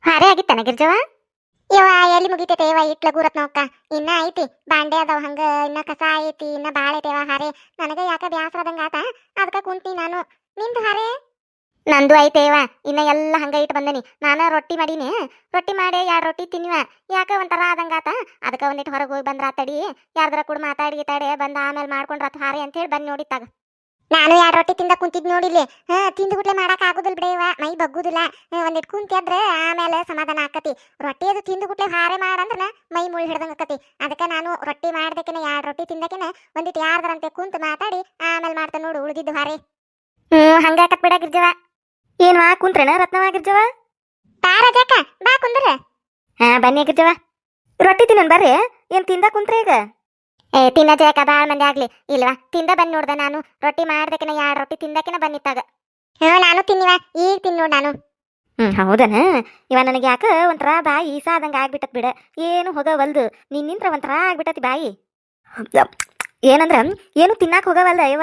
ಹಾರೇ ಆಗಿತ್ತಾನ ಗಿರ್ಜವ? ಯವ್ವ ಎಲ್ಲಿ ಮುಗಿತೈತೆ ಯವ್ವ ಇಟ್ಲ ಗುರತ್ ನೋಕ್ಕ. ಇನ್ನ ಐತಿ ಬಾಂಡೆ ಅದಾವ ಹಂಗ, ಇನ್ನ ಕಸ ಐತಿ, ಇನ್ನ ಬಾಳ ಐತೆವ ಹಾರೆ. ನನಗ ಯಾಕ ಬ್ಯಾಸರದಂಗ ಆತ, ಅದಕ್ಕ ಕುಂತಿ ನಾನು. ನಿಂದು ಹಾರೆ? ನಂದು ಐತೇವ, ಇನ್ನ ಎಲ್ಲ ಹಂಗ ಇಟ್ಟು ಬಂದನಿ. ನಾನ ರೊಟ್ಟಿ ಮಾಡೀನಿ, ರೊಟ್ಟಿ ಮಾಡಿ 2 ರೊಟ್ಟಿ ತಿನ್ನಿವ. ಯಾಕ ಒಂಥರ ಆದಂಗಾತ, ಅದಕ್ಕ ಒಂದಿಟ್ಟು ಹೊರಗೆ ಹೋಗಿ ಬಂದ್ರ ತಡಿ, ಯಾರ್ದಾರ ಕೂಡ ಮಾತಾಡಿ ತಡೆ ಬಂದ ಆಮೇಲೆ ಮಾಡ್ಕೊಂಡ್ರತ್ ಹಾರೆ ಅಂತ ಹೇಳಿ ಬಂದ್ ನೋಡಿತ್ತಾಗ. ನಾನು 2 ರೊಟ್ಟಿ ತಿಂದ ಕುಂತಿದ್ ನೋಡಿಲ್ಲಿ. ತಿಂದು ಗುಟ್ಲೆ ಮಾಡಕ್ ಆಗುದಿಲ್ಲ ಬಿಡೇವ, ಮೈ ಬಗ್ಗುದಿಲ್ಲ. ಒಂದಿಟ್ಟು ಕುಂತಿದ್ರೆ ಆಮೇಲೆ ಸಮಾಧಾನ ಆಕತಿ. ರೊಟ್ಟಿ ಅದು ತಿಂದು ಗುಟ್ಲೆ ಹಾರೆ ಮಾಡಂದ್ರ ಮೈ ಮುಳ್ಳು ಹಿಡ್ದಂಗ ಆಕತಿ. ಅದಕ್ಕೆ ನಾನು ರೊಟ್ಟಿ ಮಾಡ್ದಕ್ಕೆನ 2 ರೊಟ್ಟಿ ತಿಂದಕ್ಕೆನ ಒಂದಿಟ್ಟು ಯಾರ್ದಾರಂತೆ ಕುಂತು ಮಾತಾಡಿ ಆಮೇಲೆ ಮಾಡ್ತಾ ನೋಡು ಉಳಿದಿದ್ದು ಹಾರೆ. ಹಂಗಾಕತ್ ಬಿಡ ಗಿರ್ಜವ. ಏನ್ವಾ ಕುಂತ್ರೇನ ರತ್ನವಾಗಿರ್ಜವ? ತಾರಜಕ್ಕ ಬಾ ಕುಂದ್ರ. ಬನ್ನಿ ಗಿರ್ಜವ, ರೊಟ್ಟಿ ತಿನ್ನನ್ ಬರ್ರಿ. ಏನ್ ತಿಂದ ಕುಂತ್ರೆ ಈಗ? ತಿನ್ನ ಜಾಕ ಬಾಳ್ ಮಂದಿ ಆಗ್ಲಿ ಇಲ್ವಾ, ತಿಂದ ಬಂದ್ ನೋಡ್ದ ನಾನು. ರೊಟ್ಟಿ ಮಾಡ್ದಕ್ಕೆನ 2 ರೊಟ್ಟಿ ತಿಂದಕ್ಕೆನ ಬಂದಿತ್ತಾಗ. ನಾನು ತಿನ್ನಿವ, ಈಗ ತಿನ್ ನೋಡ್ ನಾನು. ಹೌದನ? ಇವ ನನಗೆ ಯಾಕ ಒಂಥರ ಬಾಯಿ ಈಸಾದಂಗ ಆಗ್ಬಿಟ್ಟತ್ ಬಿಡ. ಏನು ಹೋಗವಲ್ದು, ನಿನ್ನಿಂತ್ರ ಒಂಥರ ಆಗ್ಬಿಟ್ಟತಿ ಬಾಯಿ. ಏನಂದ್ರ ಏನು ತಿನ್ನಾಕ ಹೋಗವಲ್ದ ಇವ.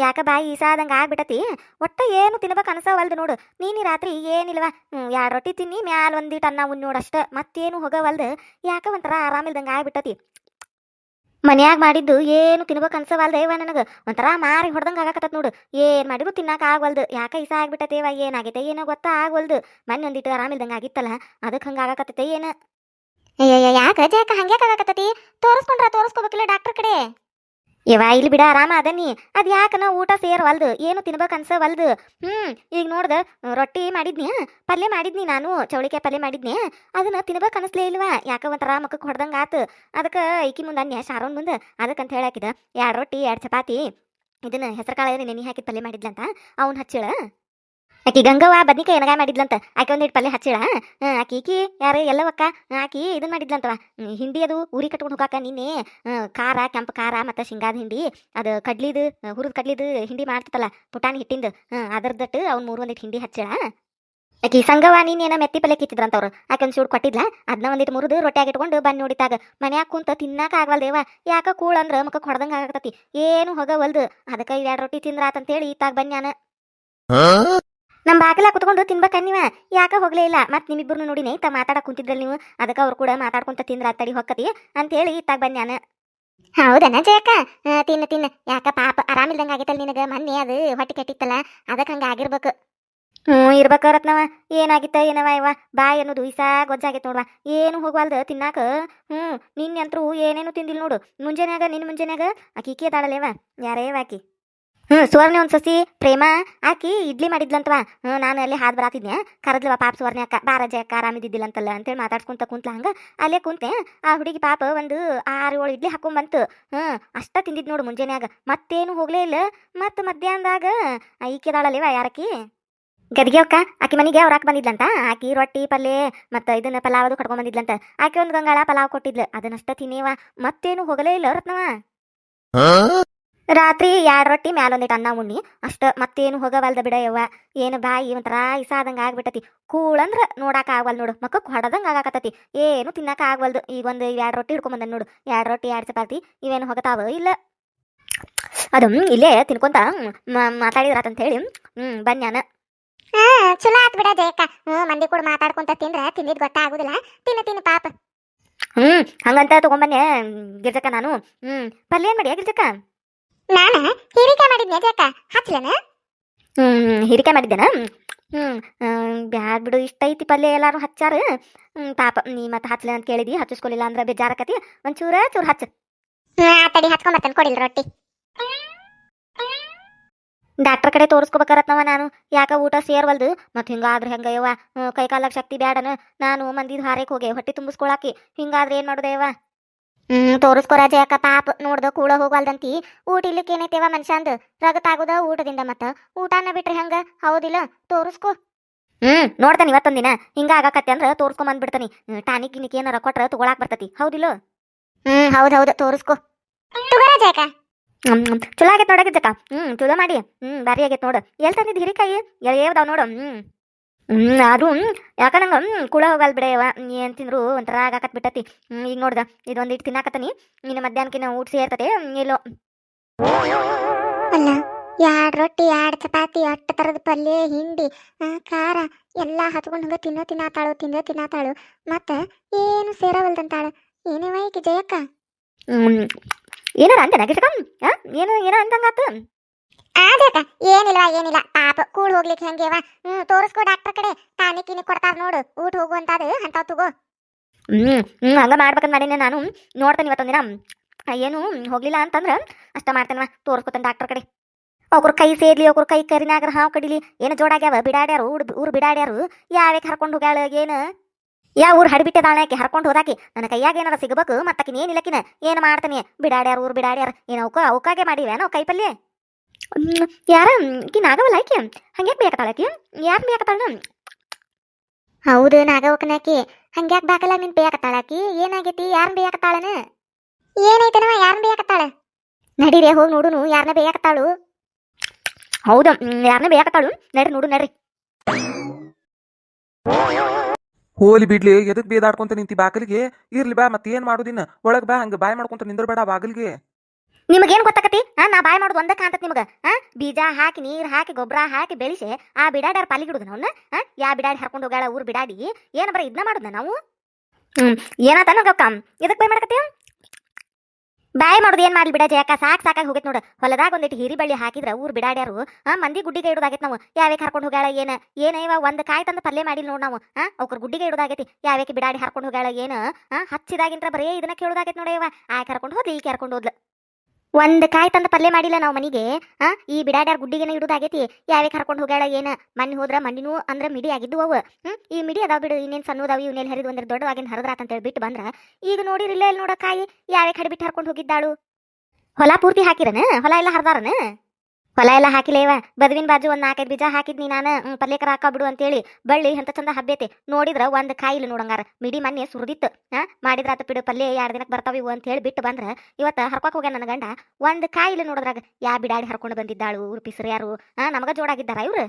ಯಾಕ ಬಾಯಿ ಈಸಾದಂಗ ಆಗ್ಬಿಟ್ಟತಿ. ಒಟ್ಟ ಏನು ತಿನ್ಬೇಕು ಅನ್ಸವಲ್ದು ನೋಡು. ನೀನಿ ರಾತ್ರಿ ಏನಿಲ್ವ 2 ರೊಟ್ಟಿ ತಿನ್ನಿ ಮ್ಯಾಲ ಒಂದಿಟ್ಟು ಅನ್ನ ಉಣ್ ನೋಡಷ್ಟ, ಮತ್ತೇನು ಹೋಗವಲ್ದು. ಯಾಕ ಒಂಥರ ಆರಾಮಿಲ್ದಂಗ ಆಗ್ಬಿಟ್ಟತಿ. ಮನ್ಯಾಗ ಮಾಡಿದ್ದು ಏನು ತಿನ್ಬೇಕು ಅನ್ಸವಲ್ದ ಇವ ನನಗ. ಒಂಥರ ಮಾರಿ ಹೊಡ್ದಂಗ ಆಗಾಕತ್ತ ನೋಡು. ಏನ್ ಮಾಡಿದ್ರು ತಿನ್ನಾಕ ಆಗವಲ್ದು. ಯಾಕ ಇಸ ಆಗ್ಬಿಟ್ಟತೇವ, ಏನಾಗೈತೆ ಏನೋ ಗೊತ್ತಾ ಆಗವಲ್ದು. ಮನೆ ಒಂದಿಟ್ಟು ಆರಾಮಿಲ್ದಂಗ ಆಗಿತ್ತಲ್ಲ, ಅದಕ್ಕೆ ಹಂಗ ಆಗಾಕತ್ತೈತೆ ಏನ. ಯಾಕ ಜಾಕ ಹಂಗ್ಯಾಕ ಆಗಾಕತ್ತತಿ? ತೋರಿಸ್ಕೋಬೇಕಿಲ್ಲ ಡಾಕ್ಟರ್ ಕಡೆ. ಯವ್ವ ಇಲ್ಲಿ ಬಿಡ, ಆರಾಮ ಅದನಿ. ಅದ್ ಯಾಕನ ಊಟ ಸೇರ್ವಲ್ದು, ಏನು ತಿನ್ಬೇಕು ಅನ್ಸವಲ್ದು. ಈಗ ನೋಡ್ದ ರೊಟ್ಟಿ ಮಾಡಿದ್ನಿ, ಪಲ್ಯ ಮಾಡಿದ್ನಿ, ನಾನು ಚೌಳಿಕಾಯಿ ಪಲ್ಯ ಮಾಡಿದ್ನಿ. ಅದನ್ನ ತಿನ್ಬೇಕು ಅನಿಸ್ಲೇ ಇಲ್ವಾ. ಯಾಕ ಒಂಥರ ಮಕ್ಕಕ್ಕೆ ಹೊಡ್ದಂಗ ಆತು. ಅದಕ್ಕೆ ಈಕಿ ಮುಂದೆ ಅನ್ಯ ಶಾರೋನ್ ಮುಂದೆ ಅದಕ್ಕಂತ ಹೇಳಾಕಿದ 2 ರೊಟ್ಟಿ 2 ಚಪಾತಿ ಇದನ್ನ ಹೆಸರು ಕಾಳ ನೆನೆ ಹಾಕಿದ ಪಲ್ಯ ಮಾಡಿದ್ಲಂತ. ಅವ್ನು ಹಚ್ಚಿಳ. ಆಕಿ ಗಂಗವ್ವ ಬದ್ನಿಕಾಯಿ ಎನಗಾಯಿ ಮಾಡಿದ್ಲಂತ. ಆಕೆ ಒಂದಿಟ್ಟು ಪಲ್ಯ ಹಚ್ಚಿಳ. ಈಕಿ ಯಾರು ಎಲ್ಲವಕ್ಕ, ಆಕಿ ಇದನ್ನ ಮಾಡಿದ್ಲಂತವ, ಹಿಂಡಿ ಅದು ಉರಿ ಕಟ್ಕೊಂಡು ಹೋಗಾಕ ನಿನ್ನೆ ಖಾರ, ಕೆಂಪು ಖಾರ ಮತ್ತು ಶೇಂಗಾದ ಹಿಂಡಿ, ಅದು ಕಡ್ಲಿದು ಹುರಿದು ಕಡ್ಲಿದು ಹಿಂಡಿ ಮಾಡ್ತಿತ್ತಲ್ಲ ಪುಟಾಣಿ ಹಿಟ್ಟಿಂದು, ಅದರದಟ್ಟು ಅವ್ನು 3 ಒಂದಿಟ್ಟು ಹಿಂಡಿ ಹಚ್ಚಿಳ. ಆಕಿ ಸಂಗವ ನೀನೇನ ಮೆತ್ತಿ ಪಲ್ಯ ಕಿತ್ತಿದ್ರಂತವ್ರು. ಆಕೆ ಒಂದು ಚೂಡ್ ಕೊಟ್ಟಿದ್ಲ, ಅದನ್ನ ಒಂದಿಟ್ಟು ಮುರಿದು ರೊಟ್ಟಿಯಾಗಿ ಇಟ್ಕೊಂಡು ಬಂದು ನೋಡಿತಾಗ ಮನ್ಯಾಗ ಕುಂತ ತಿನ್ನಾಕ ಆಗವಲ್ದೇವ. ಯಾಕ ಕೂಳಂದ್ರ ಮಕ್ಕಕ್ಕೆ ಹೊಡೆದಂಗ ಆಗತತಿ, ಏನು ಹೋಗವಲ್ದು. ಅದಕ್ಕೆ 2 ರೊಟ್ಟಿ ತಿಂದ್ರಾತಂತೇಳಿ ಈತಾಗ ಬನ್ಯಾನ. ನಮ್ಮ ಬಾಗಿಲ ಕುತ್ಕೊಂಡು ತಿನ್ಬೇಕನ್ನಿವ. ಯಾಕ ಹೋಗ್ಲೇ ಇಲ್ಲ. ಮತ್ತೆ ನಿಮ್ಮಿಬ್ಬರನ್ನು ನೋಡಿನೇ ತ ಮಾತಾಡಕ್ ಕುಂತಿದ್ರಲ್ಲ ನೀವು. ಅದಕ್ಕೆ ಅವ್ರು ಕೂಡ ಮಾತಾಡ್ಕೊಂತ ತಿಂದ್ರ ತಡಿ ಹೊಕ್ಕತಿ ಅಂತೇಳಿ ಇತ್ತಾಗ ಬನ್ಯಾನ. ಹೌದನ ಜಯಕ? ತಿನ್ನ. ಯಾಕ ಪಾಪ ಆರಾಮಿಲ್ದಂಗ ಆಗೈತಲ್ಲ ನಿನಗ. ಮೊನ್ನೆ ಅದು ಹೊಟ್ಟೆ ಕೆಟ್ಟಿತ್ತಲ್ಲ, ಅದಕ್ಕೆ ಹಂಗ ಆಗಿರ್ಬೇಕು. ಇರ್ಬೇಕ ರತ್ನವ. ಏನಾಗಿತ್ತ ಏನವ ಇವ, ಬಾಯಿ ಅನ್ನೋದು ಇಸಾ ಗೊಜ್ಜಾಗೈತೆ ನೋಡ್ವಾ. ಏನು ಹೋಗ್ವಲ್ದು ತಿನ್ನಾಕ. ನಿನ್ನೆ ಅಂತರೂ ಏನೇನು ತಿಂದಿಲ್ಲ ನೋಡು. ನಿನ್ನ ಮುಂಜಾನ್ಯಾಗ ಆಕಿ ಈಕಿ ಅದಾಳಲ್ಲೇವ, ಯಾರೇವ ಆಕಿ? ಸುವರ್ಣ ಒಂದು ಸಸಿ ಪ್ರೇಮ ಆಕಿ ಇಡ್ಲಿ ಮಾಡಿದ್ಲಂತವ. ನಾನು ಅಲ್ಲಿ ಹಾದ್ ಬರಾತಿದ್ನೆ, ಕರದ್ಲವ ಪಾಪ ಸುವರ್ಣ ಅಕ್ಕ. ಬಾರಜ ಅಕ್ಕ ಆರಾಮಿದ್ದಿಲ್ಲ ಅಂತಲ್ಲ ಅಂತೇಳಿ ಮಾತಾಡ್ಸ್ಕೊಂತ ಕುಂತ್ಲ. ಹಂಗ ಅಲ್ಲೇ ಕುಂತೆ. ಆ ಹುಡುಗಿ ಪಾಪ ಒಂದು 6-7 ಇಡ್ಲಿ ಹಾಕೊಂಬಂತು. ಅಷ್ಟ ತಿಂದಿದ್ ನೋಡು ಮುಂಜಾನ್ಯಾಗ. ಮತ್ತೇನು ಹೋಗ್ಲೇ ಇಲ್ಲ. ಮತ್ತು ಮಧ್ಯಾಹ್ನದಾಗ ಈಕೆದಾಳಲ್ಲೇವ ಯಾರಕಿ ಗದಿಗೆ ಅಕ್ಕ, ಆಕಿ ಮನೆಗೆ ಅವ್ರಾಕ್ ಬಂದಿದ್ಲಂತ. ಆಕಿ ರೊಟ್ಟಿ ಪಲ್ಯ ಮತ್ತು ಇದನ್ನ ಪಲಾವ್ ಅದು ಕಟ್ಕೊಂಡ್ ಬಂದಿದ್ಲಂತ. ಆಕಿ ಒಂದು ಗಂಗಾಳ ಪಲಾವ್ ಕೊಟ್ಟಿದ್ಲು, ಅದನ್ನಷ್ಟ ತಿನ್ನೇವ. ಮತ್ತೇನು ಹೋಗಲೇ ಇಲ್ಲ ರತ್ನವ. ರಾತ್ರಿ 2 ರೊಟ್ಟಿ ಮ್ಯಾಲೊಂದಿಟ್ಟು ಅನ್ನ ಉಣ್ಣಿ ಅಷ್ಟ. ಮತ್ತೇನು ಹೋಗವಲ್ದ ಬಿಡ ಯವ್ವ. ಏನು ಬಾಯಿ ಒಂಥರ ಇಸಾದಂಗ ಆಗ್ಬಿಟ್ಟತಿ. ಕೂಳಂದ್ರ ನೋಡಾಕ ಆಗವಲ್ ನೋಡು, ಮಕ್ಕಕ್ಕೆ ಹೊಡದಂಗ ಆಗಾಕತ್ತತಿ. ಏನು ತಿನ್ನಾಕ ಆಗವಲ್ದು. ಈಗ ಒಂದು 2 ರೊಟ್ಟಿ ಹಿಡ್ಕೊಂಬಂದ ನೋಡು. 2 ರೊಟ್ಟಿ 2 ಚಪಾತಿ ಇವೇನು ಹೋಗತಾವ ಇಲ್ಲ. ಅದು ಇಲ್ಲೇ ತಿನ್ಕೊಂತ ಮಾತಾಡಿದ್ರಾತಂತ ಹೇಳಿ ಬನ್ಯಾನ. ಚಲೋ ಆತ್ ಬಿಡ ಜಯಕ್ಕ. ಮಂದಿ ಕೂಡ ಮಾತಾಡ್ಕೊಂತ ತಿಂದ್ರ ತಿಂದಿದ್ ಗೊತ್ತಾಗುದಿಲ್ಲ. ತಿನ್ನು ಪಾಪ. ಹಂಗಂತ ತಗೊಂಬನ್ನೆ ಗಿರ್ಜಕ್ಕ ನಾನು. ಪಲ್ಯ ಏನ್ ಮಾಡಿಯ ಗಿರ್ಜಕ್ಕ? ನಾನ ಹೀರಿಕಾಯಿ ಮಾಡಿದ್ನೆ ಜಯಕ್ಕ, ಹಚ್ಲನ? ಹೀರಿಕಾಯಿ ಮಾಡಿದ್ದೇನ? ಬ್ಯಾಡ್ ಬಿಡು, ಇಷ್ಟ ಐತಿ ಪಲ್ಯ ಎಲ್ಲಾರು ಹಚ್ಚಾರ. ಪಾಪ ನೀ ಮತ್ತೆ ಹಚ್ಲ ಅಂತ ಕೇಳಿದಿ, ಹಚ್ಚಿಸ್ಕೊಲಿಲ್ಲ ಅಂದ್ರೆ ಬೇಜಾರಕತಿ. ಒಂಚೂರ ಹಚ್ಚ. ತಡಿ ಹಚ್ಕೊಂಬರ್ತೇನೆ, ಕೊಡಿಲ್ಲ ರೊಟ್ಟಿ. ಡಾಕ್ಟರ್ ಕಡೆ ತೋರಿಸ್ಕೋಬೇಕರತ್ನವ ನಾನು. ಯಾಕ ಊಟ ಸೇರ್ವಲ್ದು. ಮತ್ತೆ ಹಿಂಗಾದ್ರೆ ಹೆಂಗಯ್ಯವ, ಕೈಕಾಲಕ್ಕೆ ಶಕ್ತಿ ಬ್ಯಾಡನ. ನಾನು ಮಂದಿದ್ ಹಾರಕ್ಕೆ ಹೋಗಿ ಹೊಟ್ಟೆ ತುಂಬಿಸ್ಕೊಳಾಕಿ. ಹಿಂಗಾದ್ರೆ ಏನು ಮಾಡೋದೇವ? ತೋರಿಸ್ಕೊರಾಜ ಯಾಕ ಪಾಪ ನೋಡ್ದ ಕೂಳ ಹೋಗಲ್ದಂತಿ. ಊಟ ಇಲ್ಲಿಕ್ಕೆ ಏನೈತೆವ ಮನುಷ್ಯಂದು, ರಗತಾಗುದ ಊಟದಿಂದ. ಮತ್ತ ಊಟನ ಬಿಟ್ರೆ ಹೆಂಗ, ಹೌದಿಲ್ಲ? ತೋರಿಸ್ಕೊ. ನೋಡ್ತಾನೆ ಇವತ್ತೊಂದಿನ ಹಿಂಗ ಆಗಾಕತ್ತೆ ಅಂದ್ರೆ ತೋರಿಸ್ಕೊಂಬಂದ್ಬಿಡ್ತಾನೆ. ಟಾನಿಕ್ ಗಿನಿಕ್ ಏನಾರ ಕೊಟ್ರ ತಗೊಳಾಕ್ ಬರ್ತತಿ, ಹೌದಿಲ್ಲ? ಹೌದು ತೋರಿಸ್ಕೊ. ತಗೋರಾಜ ಯಾಕ ಚಲೋ ಆಗೈತೆ ನೋಡಾಗಿದ್ದಕ್ಕ. ಚಲೋ ಮಾಡಿ. ಬಾರಿ ಆಗೈತೆ ನೋಡು. ಎಲ್ಲಿ ತಂದಿದ್ದು ಹಿರಿಕಾಯಿ? ಯಾವ್ದಾವ್ ನೋಡು. ಅದು ಯಾಕ ನಂಗೆ ಕುಳ ಹೋಗಲ್ ಬಿಡವ. ಏನು ತಿಂದ್ರು ಒಂಥರ ಆಗಾಕತ್ ಬಿಟ್ಟತಿ. ಈಗ ನೋಡ್ದ ಇದೊಂದು ಇಟ್ಟು ತಿನ್ನಾಕತ್ತನಿ. ಇನ್ನು ಮಧ್ಯಾಹ್ನಕ್ಕೆ ಊಟ ಸೇರ್ತತೆ ಇಲ್ಲೋ. ಅಲ್ಲ ಎರಡು ರೊಟ್ಟಿ ಎರಡು ಚಪಾತಿ ಅಟ್ಟು ಥರದ ಪಲ್ಯ ಹಿಂಡಿ ಖಾರ ಎಲ್ಲ ಹಚ್ಕೊಂಡು ಹಂಗೆ ತಿನ್ನಾತಾಳು ಮತ್ತೆ ಏನು ಸೇರವಲ್ದಂತಾಳು. ಏನೇವ ಈಕಿ ಜಯಕ್ಕ? ಏನಾರ ಅಂದೆ ನಗಿಸಕ ಏನು ಅಂದಂಗಾತು? ಏನಿಲ್ಲ ಪಾಪ ಕೂಳ್ ಹೋಗ್ಲಿಕ್ಕೆ ಹೆಂಗೇವ. ತೋರಿಸ್ಕೊ ಡಾಕ್ಟರ್ ಕಡೆ ಟಾನಿಕ್ ಕೊಡ್ತಾರ ನೋಡು, ಊಟ ಹೋಗುವಂತಾದ ಅಂತಾವ್ ತಗೋ. ಹಂಗ ಮಾಡ್ಬೇಕಂತ ಮಾಡೀನಿ ನಾನು. ನೋಡ್ತೇನೆ ಇವತ್ತೊಂದಿನ. ಏನು ಹೋಗ್ಲಿಲ್ಲ ಅಂತಂದ್ರ ಅಷ್ಟ ಮಾಡ್ತೇನವ, ತೋರಿಸ್ಕೊತೇನೆ ಡಾಕ್ಟರ್ ಕಡೆ. ಅವ್ರ ಕೈ ಸೇದ್ಲಿ, ಅವ್ರ ಕೈ ಕರಿನಾಗ್ರ ಹಾವು ಕಡಿಲಿ. ಏನು ಜೋಡಾಗ್ಯಾವ ಬಿಡಾಡ್ಯಾರು, ಊರು ಬಿಡಾಡ್ಯಾರು. ಯಾವ್ಯಾಕೆ ಹರ್ಕೊಂಡು ಹೋಗ್ಯಾಳ ಏನು? ಯಾವ ಊರು ಹಡಿಬಿಟ್ಟದಾಳ ಆಕೆ ಹರ್ಕೊಂಡು ಹೋದಾಕಿ. ನನ್ನ ಕೈಯಾಗ ಏನಾರ ಸಿಗಬೇಕು, ಮತ್ತಾಕಿನ ಏನಿಲ್ಲಕಿನ ಏನು ಮಾಡ್ತಾನೆ. ಬಿಡಾಡ್ಯಾರ ಊರು ಬಿಡಾಡ್ಯಾರ. ಏನು ಅವಕಾಗೆ ಮಾಡಿವೆ ನಾವು ಕೈ ಪಲ್ಯ. ಯಾರ ಈಕಿ ನಾಗವಲ್ಲ ಆಕಿ? ಹಂಗ್ಯಾಕೆ ಬೇಕತ್ತಾಳ ಆಕಿ? ಯಾರು ಬೇಕತ್ತಾಳ? ಹೌದು ನಾಗವಕ್ಕನಾಕಿ ಹಂಗ್ಯಾಕ್ ಬಾಕಲ್ಲ ನಿನ್ ಬೇಕತ್ತಾಳಾಕಿ? ಏನಾಗೈತಿ? ಯಾರನ್ನ ಬೇಕತ್ತಾಳನ? ಏನೈತನವ ಯಾರನ್ನ ಬೇಕತ್ತಾಳ? ನಡೀರಿ ಹೋಗಿ ನೋಡುನು ಯಾರನ್ನ ಬೇಕತ್ತಾಳು. ಹೌದು, ಯಾರನ್ನ ಬೇಕತ್ತಾಳು. ನಡ್ರಿ ನೋಡು ನಡ್ರಿ. ಹೋಲಿ ಬಿಡ್ಲಿ, ಎದಕ್ ಬೇದಾಡ್ಕೊಂತ ನಿಂತಿ ಬಾಗಿಲಿಗೆ? ಇರ್ಲಿ ಬಾ, ಮತ್ತೇನ್ ಮಾಡೋದಿನ್ನ? ಒಳಗ್ ಬಾ, ಹಂಗ ಬಾಯ್ ಮಾಡ್ಕೊಂತ ನಿಂದ್ರಬೇಡ ಬಾಗಿಲಿಗೆ. ನಿಮಗೇನು ಗೊತ್ತಾಕತಿ? ನಾ ಬಾಯ್ ಮಾಡೋದು ಒಂದ ಕಾಂತತ್ ನಿಮಗ. ಬೀಜ ಹಾಕಿ ನೀರು ಹಾಕಿ ಗೊಬ್ಬರ ಹಾಕಿ ಬೆಳೆಸಿ ಆ ಬಿಡಾಡ್ಯಾರ ಪಾಲಿಗಿಡುದು ನಾವನ್ನ. ಯಾ ಬಿಡಾಡಿ ಹರ್ಕೊಂಡು ಹೋಗ್ಯಾಳ ಊರು ಬಿಡಾಡಿ? ಏನ ಬರ ಇದನ್ನ ಮಾಡುದ ನಾವು? ಏನಾತ ನಂಗಕ್ಕ? ಎದಕ್ ಬಾಯ್ ಮಾಡಕತ್ತೀವ? ಬಾಯ್ ಮಾಡೋದು ಏನ್ ಮಾಡ್ಲಿ ಬಿಡ ಜಯಕ್ಕ, ಸಾಕಾಗಿ ಹೋಗೈತ್ ನೋಡು. ಹೊಲದಾಗ ಒಂದಿಟ್ಟು ಹಿರಿ ಬಳ್ಳಿ ಹಾಕಿದ್ರ ಊರು ಬಿಡಾಡ್ಯಾರು ಮಂದಿ ಗುಡ್ಡಿಗೆ ಇಡೋದಾಗೈತಿ. ನಾವು ಯಾವ್ಯಾಕೆ ಹರ್ಕೊಂಡು ಹೋಗ್ಯಾಳ ಏನ ಇವ ಒಂದು ಕಾಯಿ ತಂದು ಪಲ್ಯ ಮಾಡಿಲ್ಲ ನೋಡ್ ನಾವು. ಅವ್ರ ಗುಡ್ಡಿಗೆ ಇಡೋದಾಗೈತಿ. ಯಾವ್ಯಾಕೆ ಬಿಡಾಡಿ ಹರ್ಕೊಂಡು ಹೋಗ್ಯಾಳ ಏನು? ಹಚ್ಚಿದಾಗಿಂತ್ರ ಬರೇ ಇದನ್ನ ಕೇಳೋದಾಗೈತಿ ನೋಡ. ಇವ ಆಕೆ ಹರ್ಕೊಂಡು ಹೋದ್ಲಿ, ಈಕೆ ಹರ್ಕೊಂಡು ಹೋದ್ಲು. ಒಂದ್ ಕಾಯಿ ತಂದು ಪಲ್ಯ ಮಾಡಿಲ್ಲ ನಾವು ಮನಿಗೆ. ಈ ಬಿಡಾಡ್ಯಾರ ಗುಡ್ಡಿಗೆನ ಇಡುದಾಗೈತಿ. ಯಾವ್ಯಾಕೆ ಹರ್ಕೊಂಡು ಹೋಗ್ಯಾಳ ಏನ? ಮಣ್ಣಿ ಹೋದ್ರ ಮಣ್ಣಿನೂ ಅಂದ್ರ ಮಿಡಿ ಆಗಿದ್ದು ಅವು. ಈ ಮಿಡಿ ಅದಾವ ಬಿಡು, ಇನ್ನೇನ್ ಸಣ್ಣದಾವ. ಇವನ್ನೆಲ್ಲಿ ಹರಿದು ಒಂದ್ರ ದೊಡ್ಡವಾಗಿನ ಹರಿದ್ರಾತ ಅಂತೇಳಿ ಬಿಟ್ಟು ಬಂದ್ರ ಈಗ ನೋಡಿರಿಲ್ಲ ಇಲ್ಲಿ ನೋಡ ಕಾಯಿ ಯಾವ್ಯಾಕೆ ಹಡಿಬಿಟ್ಟು ಹರ್ಕೊಂಡು ಹೋಗಿದ್ದಾಳು. ಹೊಲ ಪೂರ್ತಿ ಹಾಕಿರನ? ಹೊಲ ಎಲ್ಲ ಹರಿದಾರನ? ಹೊಲ ಎಲ್ಲ ಹಾಕಿಲ್ಲ ಇವ. ಬದವಿನ ಬಾಜು ಒಂದ್ 4-5 ಬೀಜ ಹಾಕಿದ್ನಿ ನಾನು. ಪಲ್ಯಕರ ಹಾಕ ಬಿಡು ಅಂತೇಳಿ ಬಳ್ಳಿ ಎಂತ ಚಂದ ಹಬ್ಬೈತಿ. ನೋಡಿದ್ರ ಒಂದ್ ಕಾಯಿ ಇಲ್ಲ ನೋಡಂಗಾರ. ಮಿಡಿ ಮಣ್ಣೆ ಸುರಿದಿತ್ತು. ಮಾಡಿದ್ರ ಆತ ಬಿಡು, ಪಲ್ಯ 2 ದಿನಕ್ಕೆ ಬರ್ತಾವ ಇವು ಅಂತ ಹೇಳಿ ಬಿಟ್ಟು ಬಂದ್ರ ಇವತ್ತ ಹರ್ಕೊಕ್ ಹೋಗ್ಯ ನನ್ನ ಗಂಡ. ಒಂದ್ ಕಾಯಿ ಇಲ್ಲ ನೋಡಿದ್ರಾಗ. ಯಾ ಬಿಡಾಡಿ ಹರ್ಕೊಂಡು ಬಂದಿದ್ದಾಳು ಊರು ಪಿಸ್ರ್ಯಾರು? ನಮಗ ಜೋಡಾಗಿದ್ದಾರ ಇವ್ರು?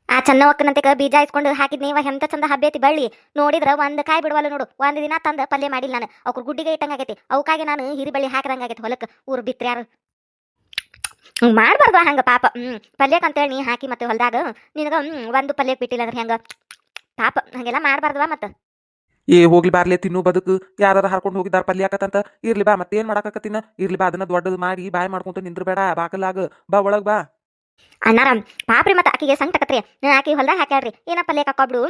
ಆ ಚನ್ನವಕ್ಕನಂತೆ ಬೀಜ ಇಸ್ಕೊಂಡು ಹಾಕಿದ್ನಿ. ಇವ ಎಂತ ಚಂದ ಹಬ್ಬೈತಿ ಬಳ್ಳಿ. ನೋಡಿದ್ರ ಒಂದ್ ಕಾಯಿ ಬಿಡುವಲ್ಲ ನೋಡು. ಒಂದ್ ದಿನ ತಂದ ಪಲ್ಯ ಮಾಡಿಲ್ಲ ನಾನು. ಅವ್ರ ಗುಡ್ಡಿಗೆ ಇಟ್ಟಂಗಾಗೈತಿ. ಅವಕಾಗೆ ನಾನು ಹಿರಿ ಬಳ್ಳಿ ಹಾಕಿದಂಗಾಗೈತಿ ಹೊಲಕ್ಕೆ ಊರು ಬಿತ್ರ್ಯಾರು. ಮಾಡ್ಬಾರ್ದು ಹಂಗ ಪಾಪ. ಪಲ್ಯಕ್ಕೆ ಅಂತೇಳಿ ನೀ ಹಾಕಿ ಮತ್ತೆ ಹೊಲ್ದಾಗ ನಿನಗ ಒಂದು ಪಲ್ಯಕ್ಕೆ ಬಿಟ್ಟಿಲ್ಲ ಅಂದ್ರೆ ಹೆಂಗ ಪಾಪ? ಹಂಗೆಲ್ಲ ಮಾಡ್ಬಾರ್ದವಾ ಮತ್ತ. ಹೋಗ್ಲಿ ಬಾರ್ಲೆ, ತಿನ್ನು ಬದುಕು. ಯಾರು ಹರ್ಕೊಂಡು ಹೋಗಿದಾರ ಪಲ್ಯ ಆಕತ್ತಂತ. ಇರ್ಲಿ ಬಾ, ಮತ್ತೇನ್ ಮಾಡಾಕತ್ತಿನ? ಇರ್ಲಿ ಬಾ, ಅದನ್ನ ದೊಡ್ಡದು ಮಾಡಿ ಬಾಯ್ ಮಾಡ್ಕೊಂತ ನಿಂದ್ರಬೇಡ ಬಾಕಲಾಗ. ಬಾ ಒಳಗ್ ಬಾ. ಅಣ್ಣಾರ ಪಾಪ್ರಿ ಮತ್ತ ಆಕಿಗೆ ಸಂಕಟಕತ್ರಿ. ಆಕಿ ಹೊಲ್ದಾಗ ಹಾಕ್ಯಾಡ್ರಿ ಏನ ಪಲ್ಯಕ್ಕೆ ಹಾಕೋಬಿಡು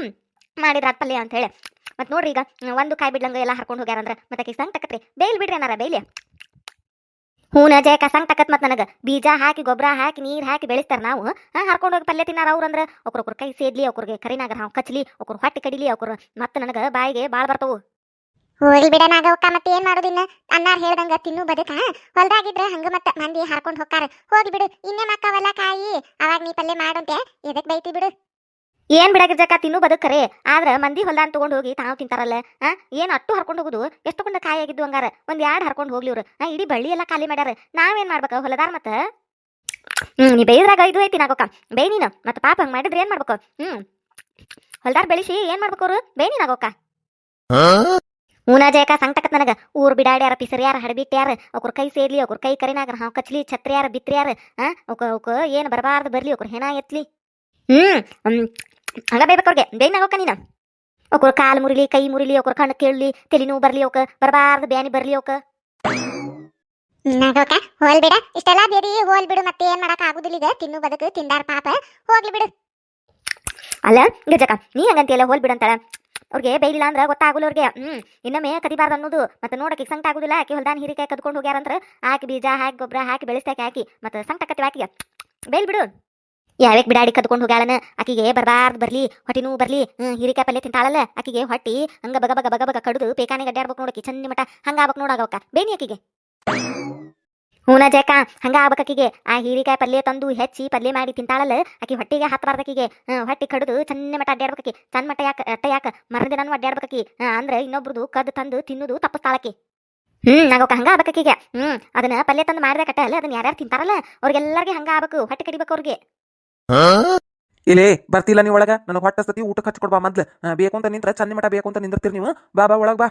ಮಾಡಿದ್ರ ಅದ್ ಪಲ್ಯ ಅಂತ ಹೇಳಿ. ಮತ್ ನೋಡ್ರಿ ಈಗ ಒಂದು ಕಾಯಿ ಬಿಡ್ಲಂಗ ಎಲ್ಲ ಹರ್ಕೊಂಡು ಹೋಗ್ಯಾರಂದ್ರ ಮತ್ತೆ ಆಕಿ ಸಂಕಟಕತ್ರಿ. ಬೇಲ್ ಬಿಡ್ರಿ ಅನ್ನಾರ ಬೇಲಿ. ಹೂನ ಜಯಕ ಸಂಕಟಕತ್ ಮತ್ ನನಗ. ಬೀಜ ಹಾಕಿ ಗೊಬ್ಬರ ಹಾಕಿ ನೀರ್ ಹಾಕಿ ಬೆಳೆಸ್ತಾರ ನಾವು. ಹರ್ಕೊಂಡು ಹೋಗಿ ಪಲ್ಯ ತಿನ್ನಾರ ಅವ್ರಂದ್ರ ಅವ್ರ ಕೈ ಸೇದ್ಲಿ, ಅವ್ರಿಗೆ ಕರಿನಾಗರ ಹಾವು ಕಚ್ಲಿ, ಅವ್ರ ಹೊಟ್ಟೆ ಕಡಿಲಿ, ಅವ್ರ ಮತ್ತೆ ನನಗ ಬಾಯಿಗೆ ಬಾಳ್ ಬರ್ತವು. ಹೋಗ್ಲಿ ಬಿಡ ನಾಗವಕ್ಕ, ಮತ್ತೆ ಏನ್ ಮಾಡೋದಿನ್ನ? ಅನ್ನಾರ್ ಹೇಳ್ದಂಗ ತಿನ್ನು ಬದುಕ. ಹೊಲ್ದಾಗಿದ್ರ ಹಂಗ ಮತ್ತ ಮಂದಿ ಹರ್ಕೊಂಡು ಹೋಗ್ತಾರ. ಹೋಗಿ ಬಿಡು, ಇನ್ನೇ ಮಕ್ಕವಲ್ಲ ಕಾಯಿ. ಅವಾಗ ನೀ ಪಲ್ಯ ಮಾಡುಂತೆ ಎದಕ್ ಬೈತಿ ಬಿಡು. ಏನ್ ಬಿಡಾಗಿರ್ಜಕ, ತಿನ್ನು ಬದುಕರೆ. ಆದ್ರ ಮಂದಿ ಹೊಲ್ದಾನ್ ತಗೊಂಡ್ ಹೋಗಿ ತಾವು ತಿಂತಾರಲ್ಲ. ಏನ್ ಅಟ್ಟು ಹರ್ಕೊಂಡು ಹೋಗುದು? ಎಷ್ಟು ಕೊಂಡ ಕಾಯಿ ಆಗಿದ್ದು ಹಂಗಾರ. ಒಂದ್ 2 ಹರ್ಕೊಂಡು ಹೋಗ್ಲಿ ಇವ್ರು. ಇಡೀ ಬಳ್ಳಿ ಎಲ್ಲ ಖಾಲಿ ಮಾಡ್ಯಾರ. ನಾವೇನ್ ಮಾಡ್ಬೇಕ ಹೊಲದಾರ ಮತ್ತ? ನೀ ಬೇಯ್ದ್ರಾಗ ಇದು ಐತಿ ನಾಗೋಕ. ಬೇಯ್ ನೀನು ಮತ್ತ ಪಾಪ ಹಂಗ ಮಾಡಿದ್ರೆ ಏನ್ ಮಾಡ್ಬೇಕು? ಹೊಲ್ದಾರ ಬೆಳಿಸಿ ಏನ್ ಮಾಡ್ಬೇಕು ಅವ್ರು? ಬೇಯ್ ನೀನ್ ಆಗೋಕ. ಊನ ಜಯಕ ಸಂಕಟಕತ್ ನನಗ. ಊರ್ ಬಿಡಾಡ್ಯಾರ ಪಿಸರ್ಯಾರ ಹಡಬಿಟ್ಟ್ಯಾರ. ಅವ್ರ ಕೈ ಸೇರ್ಲಿ, ಅವ್ರ ಕೈ ಕರಿನಾಗರ ಹಾವು ಕಚ್ಲಿ, ಛತ್ರ್ಯಾರ ಬಿತ್ರ್ಯಾರ. ಅವಕ ಏನ್ ಬರಬಾರ್ದು ಬರ್ಲಿ, ಅವ್ರ ಹೆಣ ಎತ್ಲಿ. ಹಂಗ ಬೇಯ್ಬೇಕವ್ರಿಗೆ. ಬೇಯ್ನಾಗೋಕ ನೀನ. ಅವ್ರ ಕಾಲು ಮುರಿಲಿ, ಕೈ ಮುರಿಲಿ, ಅವ್ರ ಕಣ್ಣು ಕೇಳಲಿ, ತಲೆನೂ ಬರ್ಲಿ, ಅವಕ ಬರಬಾರ್ದು ಬ್ಯಾನಿ ಬರ್ಲಿ ಅವಕ. ನಾಗವಕ್ಕ ಹೋಲ್ ಬಿಡ, ಇಷ್ಟೆಲ್ಲಾ ಬೇಡಿ ಹೋಲ್ ಬಿಡು. ಮತ್ತೆ ಏನ್ ಮಾಡಕ್ ಆಗುದಿಲ್ಲ. ಈಗ ತಿನ್ನು ಬದುಕು ತಿಂದಾರ ಪಾಪ. ಹೋಗ್ಲಿ ಬಿಡು. ಅಲ್ಲ ಗಿರ್ಜಕ, ನೀ ಹಂಗಂತಿಯಲ್ಲ ಹೋಲ್ ಬಿಡಂತಾಳ. ಅವ್ರಿಗೆ ಬೈಲಿಲ್ಲ ಅಂದ್ರ ಗೊತ್ತಾಗುಲ್ಲ ಅವ್ರಿಗೆ. ಇನ್ನೊಮ್ಮೆ ಕದಿಬಾರ್ದು ಅನ್ನೋದು. ಮತ್ತೆ ನೋಡಕ್ಕೆ ಸಂಕಟ ಆಗುದಿಲ್ಲ. ಆಕಿ ಹೊಲ್ದಾನ ಹಿರಿಕಾಯಿ ಕದ್ಕೊಂಡು ಹೋಗ್ಯಾರಂದ್ರ ಆಕಿ ಬೀಜ ಹಾಕಿ ಗೊಬ್ಬರ ಹಾಕಿ ಬೆಳೆಸ್ತಾಕೆ ಹಾಕಿ ಮತ್ತೆ ಸಂಕಟ ಆಕತಿ ಆಕಿಗೆ. ಬೈಲ್ ಬಿಡು. ಯಾವ್ಯಾಕೆ ಬಿಡಾಡಿ ಕದ್ಕೊಂಡು ಹೋಗ್ಯಾಳನ? ಆಕಿಗೆ ಬರಬಾರ್ದು ಬರ್ಲಿ, ಹೊಟ್ಟಿನೂ ಬರ್ಲಿ. ಹಿರಿಕಾಯಿ ಪಲ್ಯ ತಿಂತಾಳಲ್ಲ, ಆಕಿಗೆ ಹೊಟ್ಟಿ ಹಂಗ ಬಗ ಬಗ ಬಗ ಬಗ ಕಡುದು ಪೇಕಾನಿಗೆ ಅಡ್ಡಾಡ್ಬೇಕು ನೋಡಕಿ ಚನ್ನಿ ಮಠ. ಹಂಗ ಆಗ್ಬೇಕು ನೋಡಾಗವಕ್ಕ. ಬೇನಿ ಆಕಿಗೆ. ಹೂನ ಜಯಕ, ಹಂಗ ಆಗ್ಬೇಕಾಕಿಗೆ. ಆ ಹೀರಿಕಾಯಿ ಪಲ್ಯ ತಂದು ಹೆಚ್ಚಿ ಪಲ್ಯ ಮಾಡಿ ತಿಂತಾಳಲ್ಲ, ಆಕಿ ಹೊಟ್ಟಿಗೆ ಹತ್ತಬಾರ್ದಕಿಗೆ. ಹೊಟ್ಟಿ ಕಡುದು ಚನ್ನ ಮಠ ಅಡ್ಡಾಡ್ಬೇಕಿ. ಚಂದ ಮಠ ಯಾಕ ಮರದಿನೂ ಅಡ್ಡಾಡ್ಬೇಕಿ. ಅಂದ್ರೆ ಇನ್ನೊಬ್ರದು ಕದ್ದು ತಂದು ತಿನ್ನುದು ತಪ್ಪಿಸ್ತಾಳಕಿ. ನಾಗೋಕ ಹಂಗ ಆಗ್ಬೇಕಾಕಿಗೆ. ಅದನ್ನ ಪಲ್ಯ ತಂದು ಮಾಡಿದ ಕಟ್ಟ ಅಲ್ಲ, ಅದನ್ನ ಯಾರ್ಯಾರು ತಿಂತಾರಲ್ಲ ಅವ್ರಿಗೆಲ್ಲರಿಗೆ ಹಂಗ ಆಗ್ಬೇಕು. ಹೊಟ್ಟೆ ಕಡಿಬೇಕು ಅವ್ರಿಗೆ. ಇಲ್ಲೇ ಬರ್ತಿಲ್ಲ ನೀ ಒಳಗ. ನನಗೆ ಹೊಟ್ಟೆ ಸತಿ ಊಟಕ್ಕೆ ಹಚ್ಕೊಡ್ಬಾ ಮೊದ್ಲು. ಬೇಕು ಅಂತ ನಿಂತ್ರ ಚನ್ನಿ ಮಠ ಬೇಕು ಅಂತ ನಿಂದಿರ್ತೀರಿ ನೀವು. ಬಾ ಬಾ ಒಳಗ್ ಬಾ.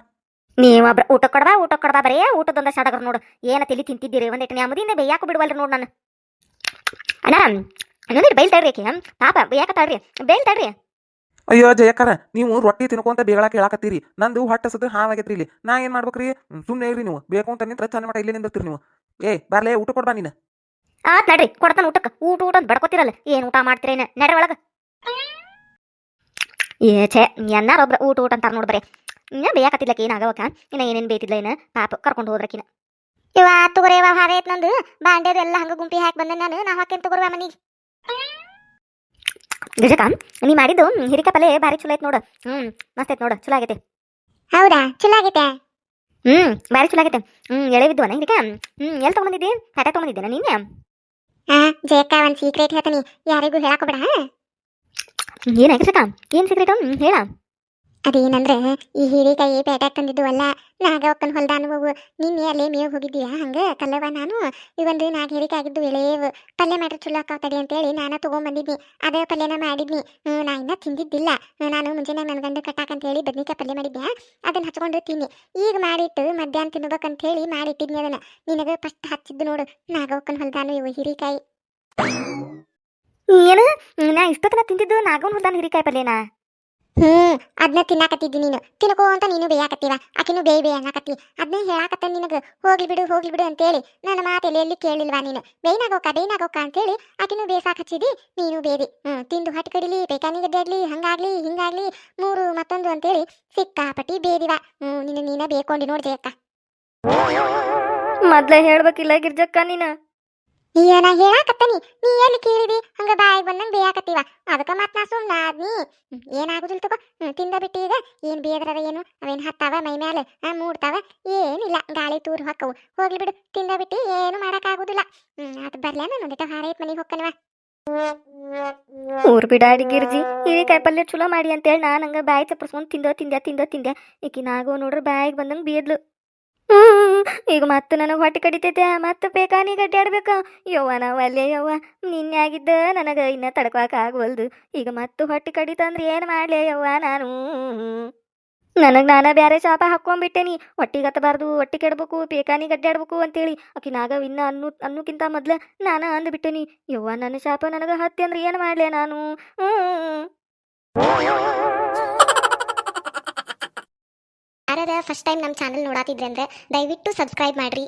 ನೀವೊಬ್ರ ಊಟ ಕೊಡ್ಬಾ ಬರೇ ಊಟದೊಂದ ಸಡಗರ್ ನೋಡು. ಏನ ತಲಿ ತಿಂತಿದ್ದೀರಿ? ಒಂದಿಟ್ಟು ನ್ಯಾಮದಿಂದ ಬೇಯಾಕು ಬಿಡುವಲ್ರಿ ನೋಡು ನಾನು. ಅಣ್ಣ ಇನ್ನೊಂದಿಟ್ಟು ಬೈಲ್ ತಡ್ರಿ ಆಕಿ ಪಾಪ ಯಾಕತ್ತಾಳ್ರಿ ಬೇಲ್ ತಡ್ರಿ. ಅಯ್ಯೋ ಜಯಕಾರ ನೀವು ರೊಟ್ಟಿ ತಿನ್ಕೊಂತ ಬೇಗಳ ಕೇಳಾಕತ್ತೀರಿ ನಂದು ಹೊಟ್ಟಸದ ಹಾವಾಗೈತ್ರಿ ಇಲ್ಲಿ ನಾ ಏನ್ ಮಾಡ್ಬೇಕ್ರಿ ಸುಮ್ಮನೆ ಇರಿ ನೀವು ಬೇಕು ಅಂತ ನಿಂತ್ರ ಚಂದ ಮಟ ಇಲ್ಲೇ ನಿಂದಿರ್ತೀರಿ ನೀವು ಬಾರ್ಲೆ ಊಟ ಕೊಡ್ಬಾ ನೀನು ಆತ್ ನಡ್ರಿ ಕೊಡ್ತಾನ ಊಟಕ್ಕೆ ಊಟ ಅಂತ ಬಡ್ಕೋತಿರಲ್ಲ ಏನ್ ಊಟ ಮಾಡ್ತೀರೇನ ನಡ್ರಿ ಒಳಗ. ಛೇ ಎನ್ನಾರೊಬ್ರ ಊಟ ಅಂತಾರ ನೋಡ್ಬರಿ ಇನ್ನ ಬೇಯಾಕತ್ತಿದ್ಲಕ ಏನಾಗವಕ್ಕ ಇನ್ನ ಏನೇನ್ ಬೇಯ್ತಿದ್ಲ ಏನ ಪಾಪ ಕರ್ಕೊಂಡು ಹೋದ್ರಕಿನ. ಇವ ತಗೋರಿ ಇವ ಹಾರೆ ಐತ್ ನಂದು ಬಾಂಡೆದು ಎಲ್ಲ ಹಂಗ ಗುಂಪಿ ಹಾಕಿ ಬಂದೆ ನಾ ಹಾಕೇನ್ ತಗೋರ್ವ ಮನಿಗೆ. ಗಿರ್ಜಕ ನೀ ಮಾಡಿದ್ದು ಹಿರಿಕಾಯಿ ಪಲ್ಲೆ ಭಾರಿ ಚಲೋ ಐತ್ ನೋಡು. ಮಸ್ತ್ ಐತ್ ನೋಡು ಚಲೋ ಆಗೈತೆ. ಹೌದಾ ಚಲೋ ಆಗೈತೆ. ಭಾರಿ ಚಲೋ ಆಗೈತೆ. ಎಳೆವಿದ್ವನ ಹಿರಿಕಾಯಿ ಎಲ್ಲಿ ತಗೊಂಡಿದ್ದಿ ಪ್ಯಾಟೆ ತಗೊಂಡಿದ್ದೇನ ನೀನೆ. ಜಯಕ್ಕ ಒಂದ್ ಸೀಕ್ರೆಟ್ ಹೇಳ್ತೀನಿ ಯಾರಿಗೂ ಹೇಳಾಕೋಬೇಡ. ಏನಾಗಿರ್ಸಕ ಏನ್ ಸೀಕ್ರೆಟ್ ಹೇಳ. ಅದೇನಂದ್ರೆ ಈ ಹೀರೆಕಾಯಿ ಪೇಟೆಗೆ ತಂದಿದ್ದು ಅಲ್ಲ ನಾಗವಕ್ಕನ ಹೊಲ್ದ ಅನುಭವ. ನಿನ್ನೆ ಅಲ್ಲೇ ಮೇವು ಹೋಗಿದ್ದೀಯಾ ಹಂಗ ಕಲ್ಲವ ನಾನು ಇವೊಂದು ನಾಗ ಹೀರಿಕಾಯಿ ಆಗಿದ್ದು ಎಳೆವು ಪಲ್ಯ ಮಾಡ್ರಿ ಚಲೋ ಆಕಾವ್ತಡಿ ಅಂತೇಳಿ ನಾನು ತೊಗೊಂಬಂದಿದ್ನಿ. ಅದೇ ಪಲ್ಯನ ಮಾಡಿದ್ನಿ. ನಾ ಇನ್ನ ತಿಂದಿದ್ದಿಲ್ಲ. ನಾನು ಮುಂಜಾನೆ ನನ್ನ ಗಂಡ ಕಟ್ಟಾಕಂತ ಹೇಳಿ ಬದ್ನಿಕಾಯಿ ಪಲ್ಯ ಮಾಡಿದ್ದೆ ಅದನ್ನ ಹಚ್ಕೊಂಡು ತಿನ್ನಿ. ಈಗ ಮಾಡಿಟ್ಟು ಮಧ್ಯಾಹ್ನ ತಿನ್ಬೇಕಂತ ಹೇಳಿ ಮಾಡಿಟ್ಟಿದ್ನಿ ಅದನ್ನ. ನಿನಗೆ ಫಸ್ಟ್ ಹಚ್ಚಿದ್ದು ನೋಡು ನಾಗವಕ್ಕನ ಹೊಲ್ದಾನು ಇವು ಹೀರಿಕಾಯಿ. ಏನು ನಾ ಇಷ್ಟೊತ್ತನ ತಿಂದಿದ್ದು ನಾಗವನ್ ಹೊಲ್ದಾನ ಹಿರಿಕಾಯಿ ಪಲ್ಯನಾ. ಅದನ್ನ ತಿನ್ನಾಕತ್ತಿದ್ದಿ ನೀನು ತಿನ್ಕೋ ಅಂತ ನೀನು ಬೇಯಾಕತ್ತೀವ ಆಕಿನೂ ಬೇಯ ಅನ್ನಕತ್ತಿ ಅದನ್ನೇ ಹೇಳಾಕತ್ತ ನಿನಗೆ ಹೋಗ್ಲಿ ಬಿಡು ಅಂತೇಳಿ ನನ್ನ ಮಾತು ಎಲ್ಲಿ ಕೇಳಿಲ್ವಾ ನೀನು. ಬೇಯ್ನಾಗೋಕ ಅಂತೇಳಿ ಆಕಿನೂ ಬೇಸಾಕ್ ಹಚ್ಚಿದಿ ನೀನು ಬೇದಿ. ತಿಂದು ಹೊಟ್ಟೆ ಕಡಿಲಿ ಪೇಕಾನಿ ಗಡ್ಡೆ ಆಗ್ಲಿ ಹಂಗಾಗ್ಲಿ ಹಿಂಗಾಗ್ಲಿ ಮೂರು ಮತ್ತೊಂದು ಅಂತೇಳಿ ಸಿಕ್ಕಾಪಟ್ಟಿ ಬೇದಿವ. ನೀನ ಬೇಕೊಂಡಿ ನೋಡಿ ಜಯಕ್ಕ. ಮೊದ್ಲೇ ಹೇಳ್ಬೇಕಿಲ್ಲ ಗಿರ್ಜಕ್ಕ ನೀನ. ನಾ ಹೇಳಾಕತ್ತನಿ ನೀ ಎಲ್ಲಿ ಕೇಳಿದಿ ಹಂಗ ಬಾಯಿಗೆ ಬಂದಂಗ ಬೇಯಾಕತ್ತೀವ ಅದಕ್ಕ ಮತ್ ನಾ ಸುಮ್ಮನಾದ್ನಿ. ಏನಾಗುದಿಲ್ಲ ತಗೋ ತಿಂದ ಬಿಟ್ಟು ಈಗ ಏನ್ ಬೇದ್ರ ಏನು ಅವೇನ್ ಹತ್ತಾವ ಮೈ ಮ್ಯಾಲ ಮೂಡ್ತಾವ ಏನಿಲ್ಲ ಗಾಳಿ ತೂರ್ ಹೊಕ್ಕವು ಹೋಗ್ಲಿ ಬಿಡು ತಿಂದ ಬಿಟ್ಟು ಏನು ಮಾಡಕ್ಕಾಗುದಿಲ್ಲ. ಅದು ಬರ್ಲ ಒಂದಿಟ್ಟು ಹಾರ ಐತ್ ಮನಿಗೆ ಹೊಕ್ಕನವ. ಊರ್ ಬಿಡಾಡಿ ಗಿರ್ಜಿ ಹಿರಿಕಾಯಿ ಪಲ್ಯ ಚಲೋ ಮಾಡಿ ಅಂತೇಳಿ ನಾನು ಹಂಗ ಬಾಯಿ ಚಪ್ಪರ್ಸ್ಕೊಂಡ್ ತಿಂದೆ ಈಕಿ ನಾಗೋ ನೋಡ್ರ ಬಾಯಿಗೆ ಬಂದಂಗ ಬೇದ್ಲು. ಈಗ ಮತ್ತೆ ನನಗೆ ಹೊಟ್ಟೆ ಕಡಿತೈತೆ ಮತ್ತೆ ಬೇಕಾನಿ ಗಡ್ಡಾಡ್ಬೇಕ. ಯವ್ವ ನಾವು ಅಲ್ಲೇ ಯವ್ವ ನಿನ್ನೆ ಆಗಿದ್ದ ನನಗೆ ಇನ್ನ ತಡ್ಕೊಳಕ ಆಗವಲ್ದು. ಈಗ ಮತ್ತೆ ಹೊಟ್ಟೆ ಕಡಿತಂದ್ರೆ ಏನು ಮಾಡ್ಲಿ ಯವ್ವ ನಾನು. ನನಗೆ ನಾನ ಬ್ಯಾರೆ ಶಾಪ ಹಾಕೊಂಡ್ಬಿಟ್ಟೇನಿ ಹೊಟ್ಟಿಗೆ ಹತ್ತಬಾರ್ದು ಹೊಟ್ಟೆ ಕೆಡ್ಬೇಕು ಪೇಕಾನಿ ಗಡ್ಡಾಡ್ಬೇಕು ಅಂತೇಳಿ. ಆಕಿ ನಾಗ ಇನ್ನ ಅನ್ನಕ್ಕಿಂತ ಮೊದ್ಲ ನಾನ ಅಂದ್ಬಿಟ್ಟೇನಿ. ಯವ್ವ ನನ್ನ ಶಾಪ ನನಗೆ ಹತ್ತಿ ಅಂದ್ರೆ ಏನು ಮಾಡ್ಲಿ ನಾನು. ಯಾರಾದ ಫಸ್ಟ್ ಟೈಮ್ ನಮ್ಮ ಚಾನಲ್ ನೋಡಾತಿದ್ರೆ ಅಂದ್ರೆ ದಯವಿಟ್ಟು ಸಬ್ಸ್ಕ್ರೈಬ್ ಮಾಡ್ರಿ.